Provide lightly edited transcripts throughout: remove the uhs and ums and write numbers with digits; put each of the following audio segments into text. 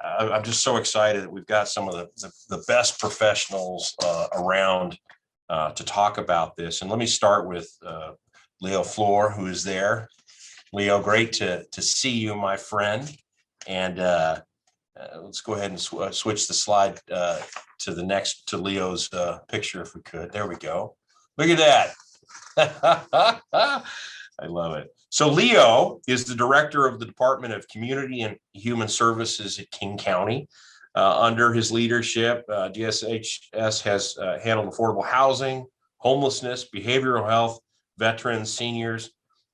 I'm just so excited that we've got some of the best professionals around to talk about this. And let me start with Leo Flor, who is there. Leo, great to see you, my friend. And let's go ahead and switch the slide to Leo's picture, if we could. There we go. Look at that. I love it. So Leo is the director of the Department of Community and Human Services at King County. Under his leadership, DSHS has handled affordable housing, homelessness, behavioral health, veterans, seniors,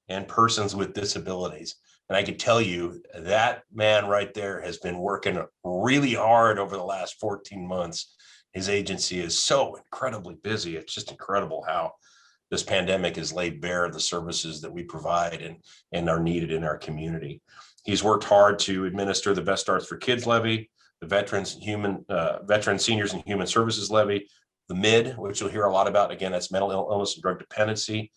and persons with disabilities. And I can tell you that man right there has been working really hard over the last 14 months. His agency is so incredibly busy. It's just incredible how this pandemic has laid bare the services that we provide and are needed in our community. He's worked hard to administer the Best Starts for Kids levy, the Veteran Seniors and Human Services levy, the MID, which you'll hear a lot about. Again, that's mental illness and drug dependency,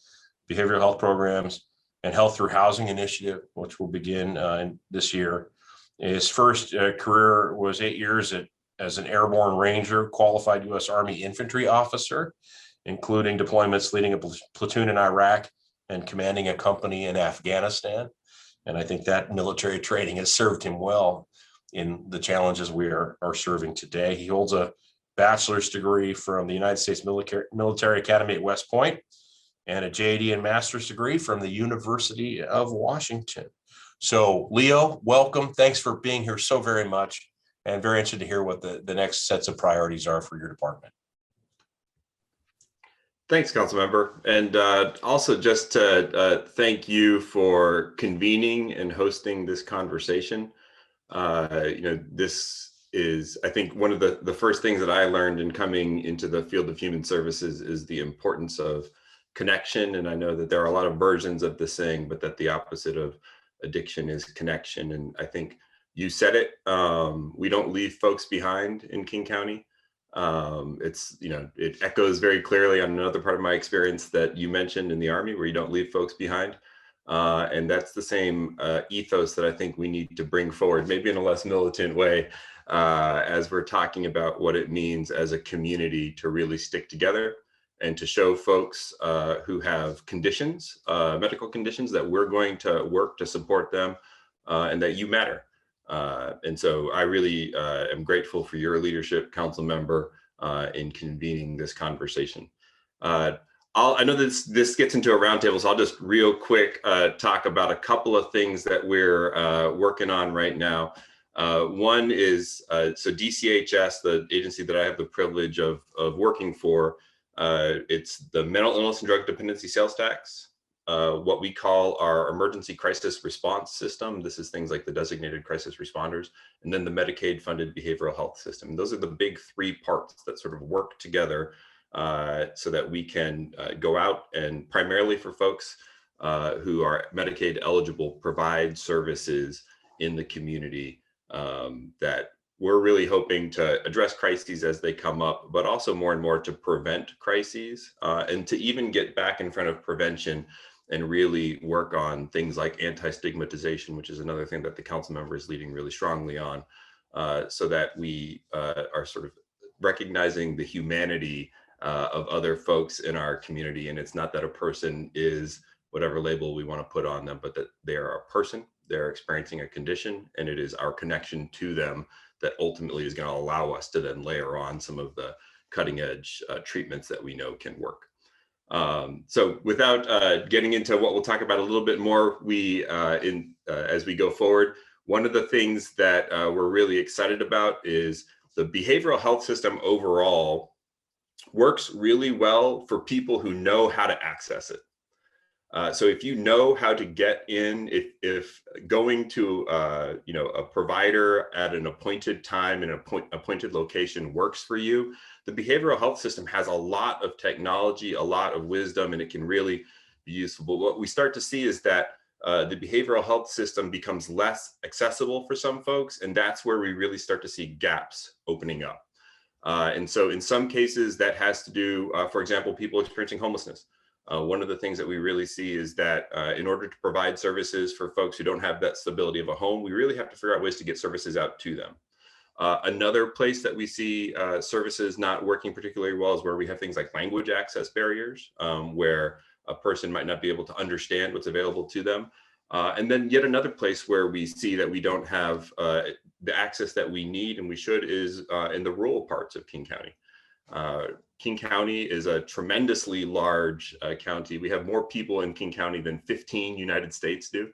behavioral health programs, and Health Through Housing Initiative, which will begin this year. His first career was 8 years as an airborne ranger, qualified U.S. Army infantry officer, including deployments leading a platoon in Iraq and commanding a company in Afghanistan. And I think that military training has served him well in the challenges we are serving today. He holds a bachelor's degree from the United States Military Academy at West Point and a JD and master's degree from the University of Washington. So Leo, welcome. Thanks for being here so very much, and very interested to hear what the next sets of priorities are for your department. Thanks, Councilmember. And also just to thank you for convening and hosting this conversation. This is, I think, one of the first things that I learned in coming into the field of human services is the importance of connection. And I know that there are a lot of versions of this saying, but that the opposite of addiction is connection. And I think you said it, we don't leave folks behind in King County. It echoes very clearly on another part of my experience that you mentioned in the Army, where you don't leave folks behind. And that's the same ethos that I think we need to bring forward, maybe in a less militant way, as we're talking about what it means as a community to really stick together and to show folks who have conditions, medical conditions, that we're going to work to support them and that you matter. And so I really am grateful for your leadership, Council Member, in convening this conversation. I know this gets into a roundtable, so I'll just real quick talk about a couple of things that we're working on right now. One is, so DCHS, the agency that I have the privilege of working for, it's the Mental Illness and Drug Dependency Sales Tax, what we call our Emergency Crisis Response System. This is things like the designated crisis responders, and then the Medicaid funded behavioral health system. And those are the big three parts that sort of work together so that we can go out and, primarily for folks who are Medicaid eligible, provide services in the community that we're really hoping to address crises as they come up, but also more and more to prevent crises and to even get back in front of prevention and really work on things like anti-stigmatization, which is another thing that the council member is leading really strongly on, so that we are sort of recognizing the humanity of other folks in our community. And it's not that a person is whatever label we want to put on them, but that they are a person, they're experiencing a condition, and it is our connection to them that ultimately is going to allow us to then layer on some of the cutting edge treatments that we know can work. So without getting into what we'll talk about a little bit more, as we go forward, one of the things that we're really excited about is the behavioral health system overall works really well for people who know how to access it. So if you know how to get in, if going to a provider at an appointed time in an appointed location works for you, the behavioral health system has a lot of technology, a lot of wisdom, and it can really be useful. But what we start to see is that the behavioral health system becomes less accessible for some folks, and that's where we really start to see gaps opening up. And so in some cases that has to do, for example, people experiencing homelessness. One of the things that we really see is that in order to provide services for folks who don't have that stability of a home, we really have to figure out ways to get services out to them. Another place that we see services not working particularly well is where we have things like language access barriers, where a person might not be able to understand what's available to them. And then yet another place where we see that we don't have the access that we need and we should is in the rural parts of King County. King County is a tremendously large county. We have more people in King County than 15 United States do.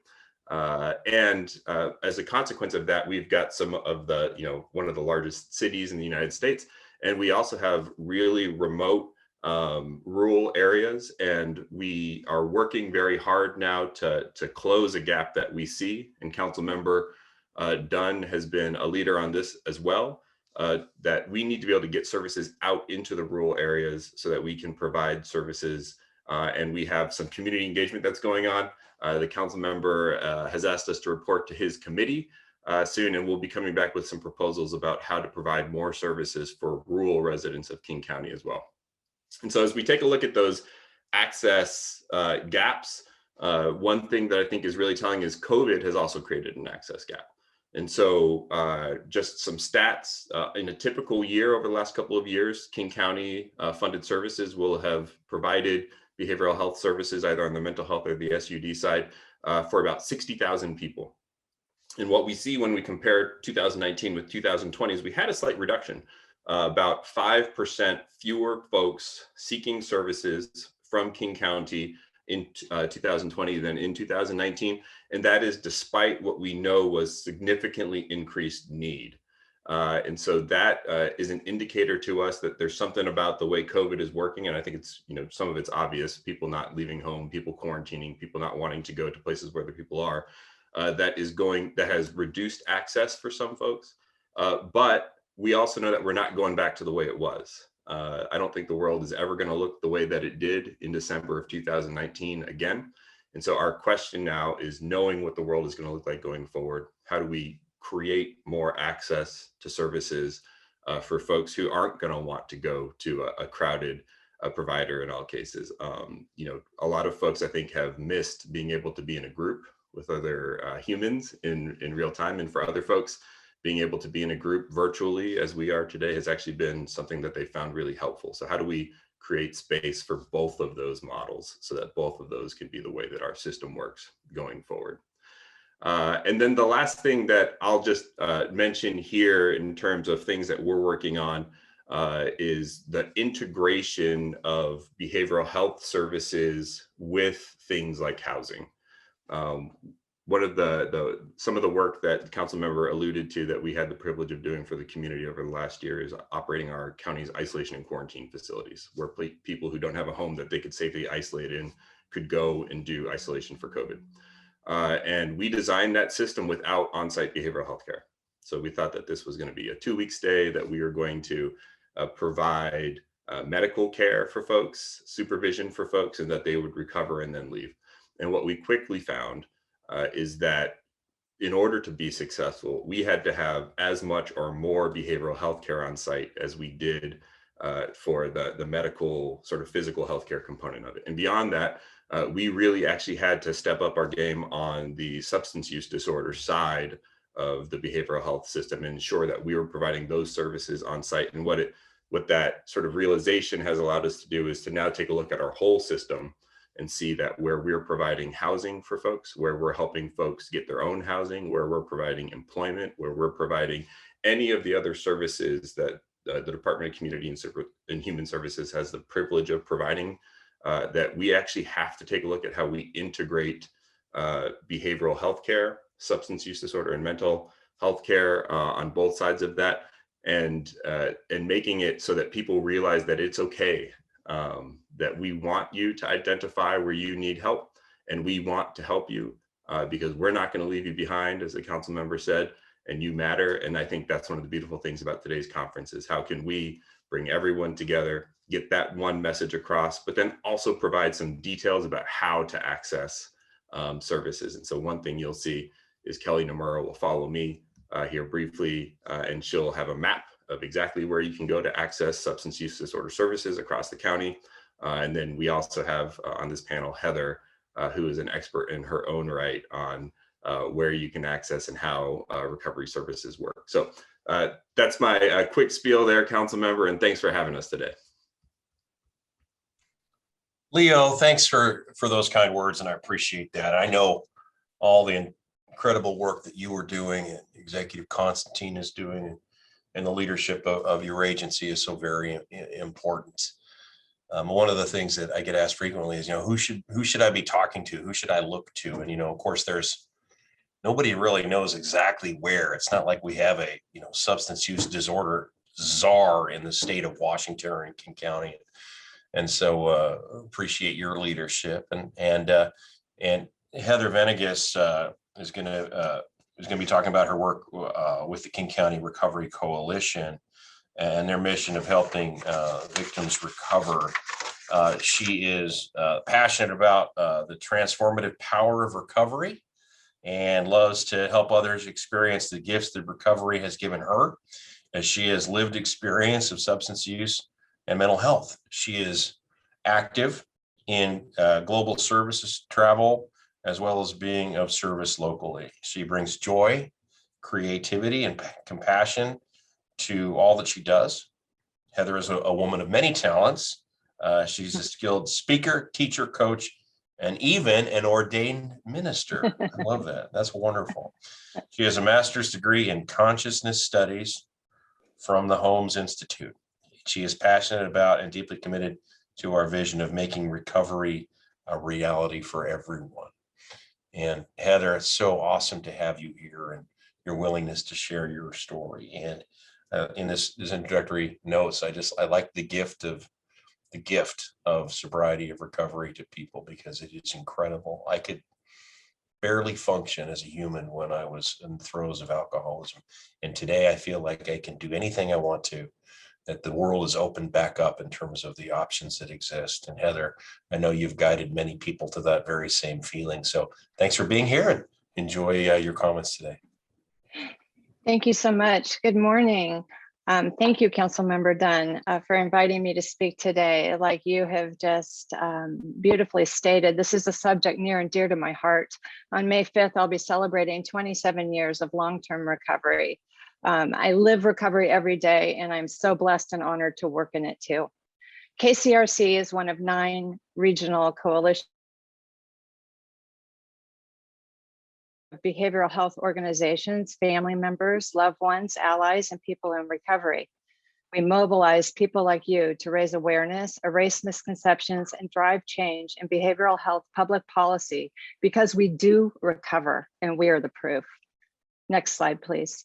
And as a consequence of that, we've got some of the, one of the largest cities in the United States. And we also have really remote rural areas. And we are working very hard now to close a gap that we see. And Councilmember Dunn has been a leader on this as well. That we need to be able to get services out into the rural areas so that we can provide services. And we have some community engagement that's going on. The council member has asked us to report to his committee soon, and we'll be coming back with some proposals about how to provide more services for rural residents of King County as well. And so as we take a look at those access gaps, one thing that I think is really telling is COVID has also created an access gap. And so just some stats, in a typical year over the last couple of years, King County funded services will have provided behavioral health services either on the mental health or the SUD side for about 60,000 people. And what we see when we compare 2019 with 2020 is we had a slight reduction, about 5% fewer folks seeking services from King County in 2020 than in 2019. And that is despite what we know was significantly increased need. And so that is an indicator to us that there's something about the way COVID is working. And I think it's, some of it's obvious, people not leaving home, people quarantining, people not wanting to go to places where the people are, that has reduced access for some folks. But we also know that we're not going back to the way it was. I don't think the world is ever going to look the way that it did in December of 2019 again. And so our question now is, knowing what the world is going to look like going forward, how do we create more access to services for folks who aren't going to want to go to a crowded provider in all cases? A lot of folks, I think, have missed being able to be in a group with other humans in real time. And for other folks, being able to be in a group virtually as we are today has actually been something that they found really helpful. So how do we create space for both of those models so that both of those can be the way that our system works going forward? And then the last thing that I'll just mention here in terms of things that we're working on is the integration of behavioral health services with things like housing. One of some of the work that the council member alluded to that we had the privilege of doing for the community over the last year is operating our county's isolation and quarantine facilities, where people who don't have a home that they could safely isolate in could go and do isolation for COVID. And we designed that system without on-site behavioral health care. So we thought that this was going to be a 2-week stay, that we were going to provide medical care for folks, supervision for folks, and that they would recover and then leave. And what we quickly found is that in order to be successful, we had to have as much or more behavioral health care on site as we did for the medical sort of physical healthcare component of it. And beyond that, we really actually had to step up our game on the substance use disorder side of the behavioral health system and ensure that we were providing those services on site. And what that sort of realization has allowed us to do is to now take a look at our whole system and see that where we're providing housing for folks, where we're helping folks get their own housing, where we're providing employment, where we're providing any of the other services that the Department of Community and Human Services has the privilege of providing, that we actually have to take a look at how we integrate behavioral health care, substance use disorder, and mental health care on both sides of that, and making it so that people realize that it's okay, that we want you to identify where you need help, and we want to help you because we're not going to leave you behind, as the council member said, and you matter. And I think that's one of the beautiful things about today's conference is how can we bring everyone together, get that one message across, but then also provide some details about how to access services. And so one thing you'll see is Kelly Nomura will follow me here briefly, and she'll have a map of exactly where you can go to access substance use disorder services across the county. And then we also have on this panel, Heather, who is an expert in her own right on where you can access and how recovery services work. So That's my quick spiel there, council member, and thanks for having us today. Leo, thanks for those kind words, and I appreciate that. I know all the incredible work that you are doing and Executive Constantine is doing, and the leadership of your agency is so very important. One of the things that I get asked frequently is, who should I be talking to? Who should I look to? And, of course, nobody really knows exactly where. It's not like we have a, substance use disorder czar in the state of Washington or in King County. And so appreciate your leadership. And Heather Venegas is going to be talking about her work with the King County Recovery Coalition and their mission of helping victims recover. She is passionate about the transformative power of recovery and loves to help others experience the gifts that recovery has given her, as she has lived experience of substance use and mental health. She is active in global services travel, as well as being of service locally. She brings joy, creativity, and compassion to all that she does. Heather is a woman of many talents. She's a skilled speaker, teacher, coach, and even an ordained minister. I love that. That's wonderful. She has a master's degree in consciousness studies from the Holmes Institute. She is passionate about and deeply committed to our vision of making recovery a reality for everyone. And Heather, it's so awesome to have you here and your willingness to share your story. And in this introductory notes, I like the gift of sobriety, of recovery to people, because it is incredible. I could barely function as a human when I was in the throes of alcoholism. And today I feel like I can do anything I want to, that the world is opened back up in terms of the options that exist. And Heather, I know you've guided many people to that very same feeling. So thanks for being here, and enjoy your comments today. Thank you so much. Good morning. Thank you, Councilmember Dunn, for inviting me to speak today. Like you have just beautifully stated, this is a subject near and dear to my heart. On May 5th, I'll be celebrating 27 years of long-term recovery. I live recovery every day, and I'm so blessed and honored to work in it too. KCRC is one of 9 regional coalitions of behavioral health organizations, family members, loved ones, allies, and people in recovery. We mobilize people like you to raise awareness, erase misconceptions, and drive change in behavioral health public policy, because we do recover, and we are the proof. Next slide, please.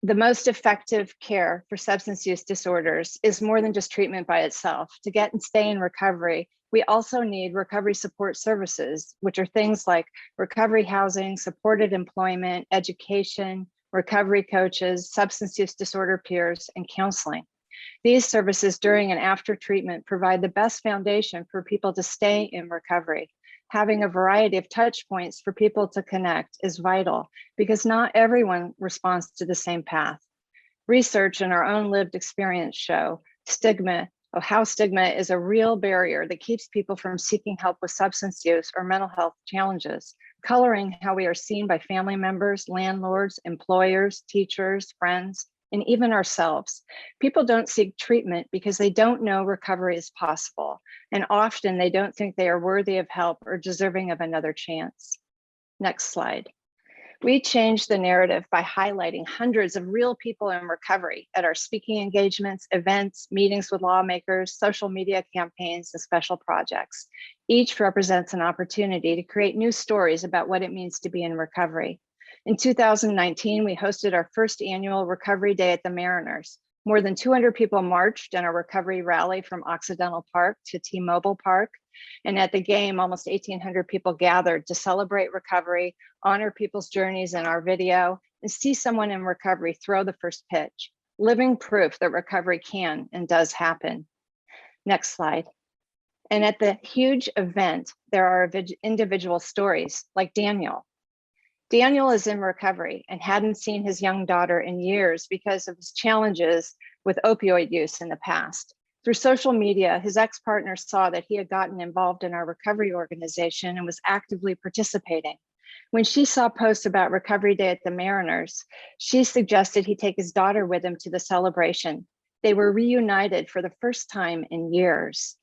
The most effective care for substance use disorders is more than just treatment by itself. To get and stay in recovery, we also need recovery support services, which are things like recovery housing, supported employment, education, recovery coaches, substance use disorder peers, and counseling. These services during and after treatment provide the best foundation for people to stay in recovery. Having a variety of touch points for people to connect is vital, because not everyone responds to the same path. Research and our own lived experience show how stigma is a real barrier that keeps people from seeking help with substance use or mental health challenges, coloring how we are seen by family members, landlords, employers, teachers, friends, and even ourselves. People don't seek treatment because they don't know recovery is possible, and often they don't think they are worthy of help or deserving of another chance. Next slide. We changed the narrative by highlighting hundreds of real people in recovery at our speaking engagements, events, meetings with lawmakers, social media campaigns, and special projects. Each represents an opportunity to create new stories about what it means to be in recovery. In 2019, we hosted our first annual Recovery Day at the Mariners. More than 200 people marched in a recovery rally from Occidental Park to T-Mobile Park. And at the game, almost 1,800 people gathered to celebrate recovery, honor people's journeys in our video, and see someone in recovery throw the first pitch, living proof that recovery can and does happen. Next slide. And at the huge event, there are individual stories like Daniel. Daniel is in recovery and hadn't seen his young daughter in years because of his challenges with opioid use in the past. Through social media, his ex-partner saw that he had gotten involved in our recovery organization and was actively participating. When she saw posts about Recovery Day at the Mariners, she suggested he take his daughter with him to the celebration. They were reunited for the first time in years.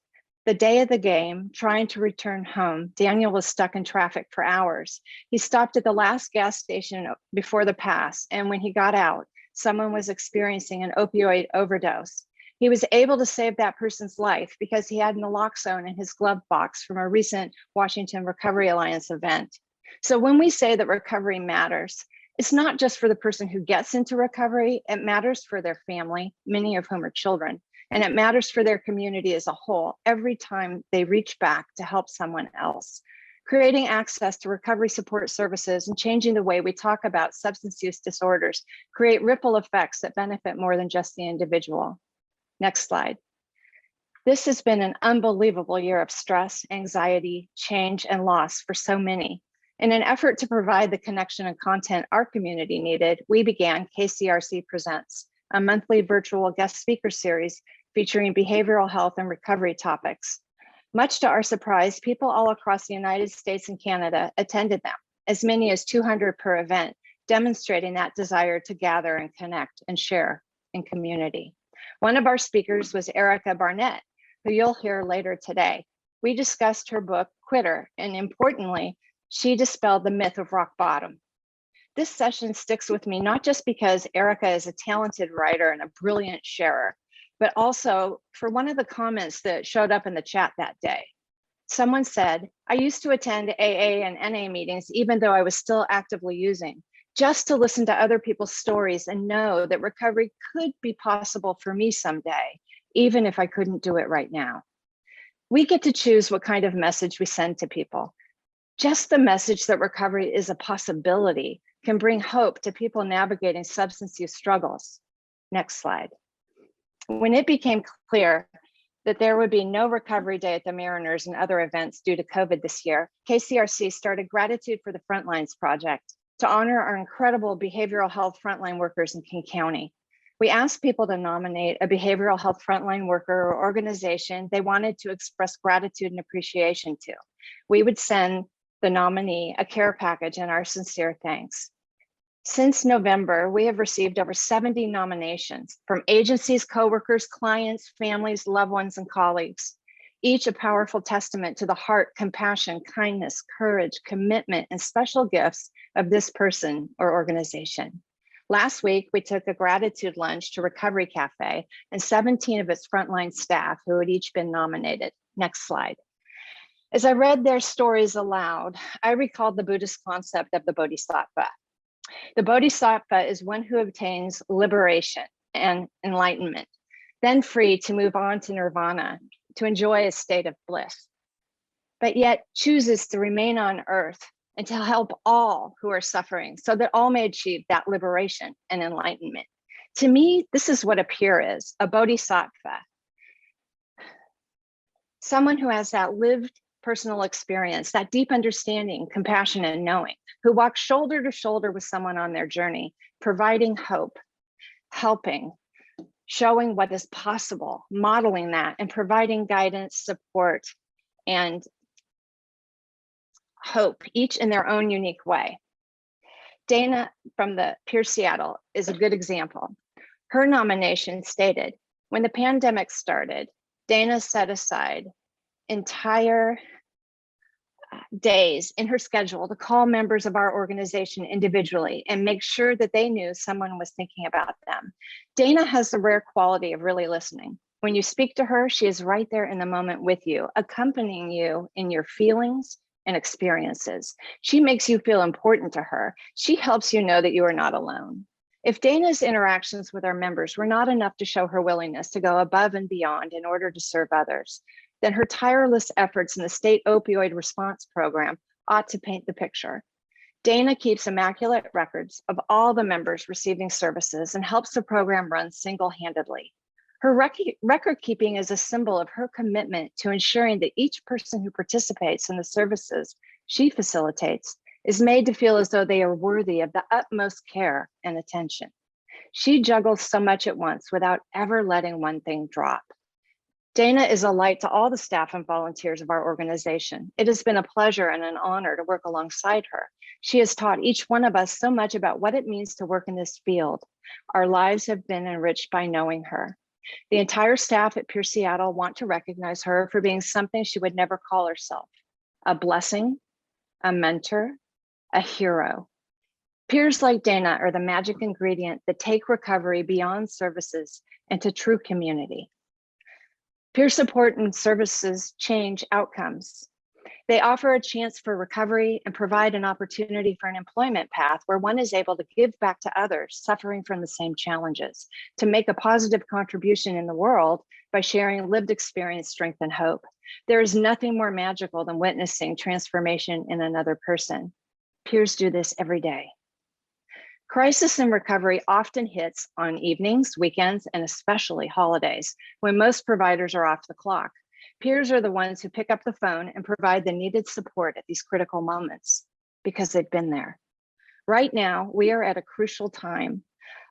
The day of the game, trying to return home, Daniel was stuck in traffic for hours. He stopped at the last gas station before the pass, and when he got out, someone was experiencing an opioid overdose. He was able to save that person's life because he had naloxone in his glove box from a recent Washington Recovery Alliance event. So when we say that recovery matters, it's not just for the person who gets into recovery, it matters for their family, many of whom are children, and it matters for their community as a whole every time they reach back to help someone else. Creating access to recovery support services and changing the way we talk about substance use disorders create ripple effects that benefit more than just the individual. Next slide. This has been an unbelievable year of stress, anxiety, change, and loss for so many. In an effort to provide the connection and content our community needed, we began KCRC Presents, a monthly virtual guest speaker series featuring behavioral health and recovery topics. Much to our surprise, people all across the United States and Canada attended them, as many as 200 per event, demonstrating that desire to gather and connect and share in community. One of our speakers was Erica Barnett, who you'll hear later today. We discussed her book, Quitter, and importantly, she dispelled the myth of rock bottom. This session sticks with me not just because Erica is a talented writer and a brilliant sharer, but also for one of the comments that showed up in the chat that day. Someone said, I used to attend AA and NA meetings even though I was still actively using, just to listen to other people's stories and know that recovery could be possible for me someday, even if I couldn't do it right now. We get to choose what kind of message we send to people. Just the message that recovery is a possibility can bring hope to people navigating substance use struggles. Next slide. When it became clear that there would be no Recovery Day at the Mariners and other events due to COVID this year, KCRC started Gratitude for the Frontlines project to honor our incredible behavioral health frontline workers in King County. We asked people to nominate a behavioral health frontline worker or organization they wanted to express gratitude and appreciation to. We would send the nominee a care package and our sincere thanks. Since November, we have received over 70 nominations from agencies, coworkers, clients, families, loved ones, and colleagues, each a powerful testament to the heart, compassion, kindness, courage, commitment, and special gifts of this person or organization. Last week, we took a gratitude lunch to Recovery Cafe and 17 of its frontline staff who had each been nominated. Next slide. As I read their stories aloud, I recalled the Buddhist concept of the Bodhisattva. The Bodhisattva is one who obtains liberation and enlightenment, then free to move on to nirvana, to enjoy a state of bliss, but yet chooses to remain on earth and to help all who are suffering so that all may achieve that liberation and enlightenment. To me, this is what a peer is, a bodhisattva. Someone who has that lived personal experience, that deep understanding, compassion, and knowing, who walks shoulder to shoulder with someone on their journey, providing hope, helping, showing what is possible, modeling that, and providing guidance, support, and hope, each in their own unique way. Dana from the Peer Seattle is a good example. Her nomination stated, when the pandemic started, Dana set aside entire days in her schedule to call members of our organization individually and make sure that they knew someone was thinking about them. Dana has the rare quality of really listening. When you speak to her, she is right there in the moment with you, accompanying you in your feelings and experiences. She makes you feel important to her. She helps you know that you are not alone. If Dana's interactions with our members were not enough to show her willingness to go above and beyond in order to serve others, then her tireless efforts in the state opioid response program ought to paint the picture. Dana keeps immaculate records of all the members receiving services and helps the program run single-handedly. Her record keeping is a symbol of her commitment to ensuring that each person who participates in the services she facilitates is made to feel as though they are worthy of the utmost care and attention. She juggles so much at once without ever letting one thing drop. Dana is a light to all the staff and volunteers of our organization. It has been a pleasure and an honor to work alongside her. She has taught each one of us so much about what it means to work in this field. Our lives have been enriched by knowing her. The entire staff at Pierce Seattle want to recognize her for being something she would never call herself: a blessing, a mentor, a hero. Peers like Dana are the magic ingredient that take recovery beyond services into true community. Peer support and services change outcomes. They offer a chance for recovery and provide an opportunity for an employment path where one is able to give back to others suffering from the same challenges, to make a positive contribution in the world by sharing lived experience, strength, and hope. There is nothing more magical than witnessing transformation in another person. Peers do this every day. Crisis and recovery often hits on evenings, weekends, and especially holidays, when most providers are off the clock. Peers are the ones who pick up the phone and provide the needed support at these critical moments because they've been there. Right now, we are at a crucial time.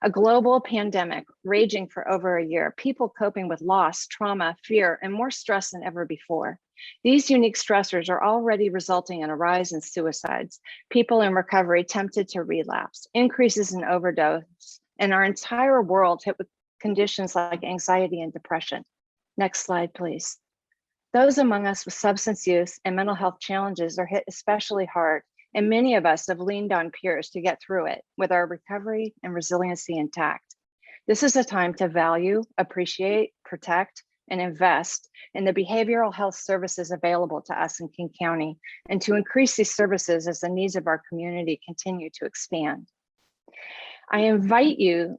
A global pandemic raging for over a year, people coping with loss, trauma, fear, and more stress than ever before. These unique stressors are already resulting in a rise in suicides, people in recovery tempted to relapse, increases in overdose, and our entire world hit with conditions like anxiety and depression. Next slide, please. Those among us with substance use and mental health challenges are hit especially hard, and many of us have leaned on peers to get through it with our recovery and resiliency intact. This is a time to value, appreciate, protect, and invest in the behavioral health services available to us in King County, and to increase these services as the needs of our community continue to expand. I invite you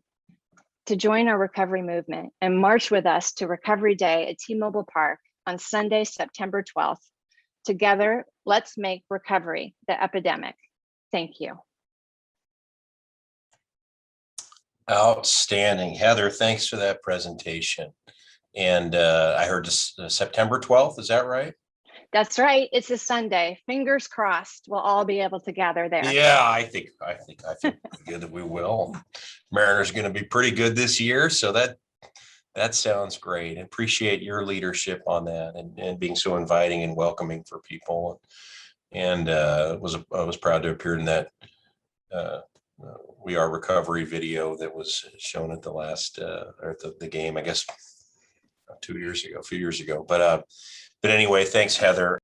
to join our recovery movement and march with us to Recovery Day at T-Mobile Park on Sunday, September 12th. Together, let's make recovery the epidemic. Thank you. Outstanding. Heather, thanks for that presentation. And I heard September 12th, is that right? That's right. It's a Sunday. Fingers crossed we'll all be able to gather there. Yeah, I feel pretty good that we will. Mariners going to be pretty good this year, so that sounds great. Appreciate your leadership on that and being so inviting and welcoming for people. And I was proud to appear in that We Are Recovery video that was shown at the last or at the game, I guess, a few years ago. But anyway, thanks, Heather.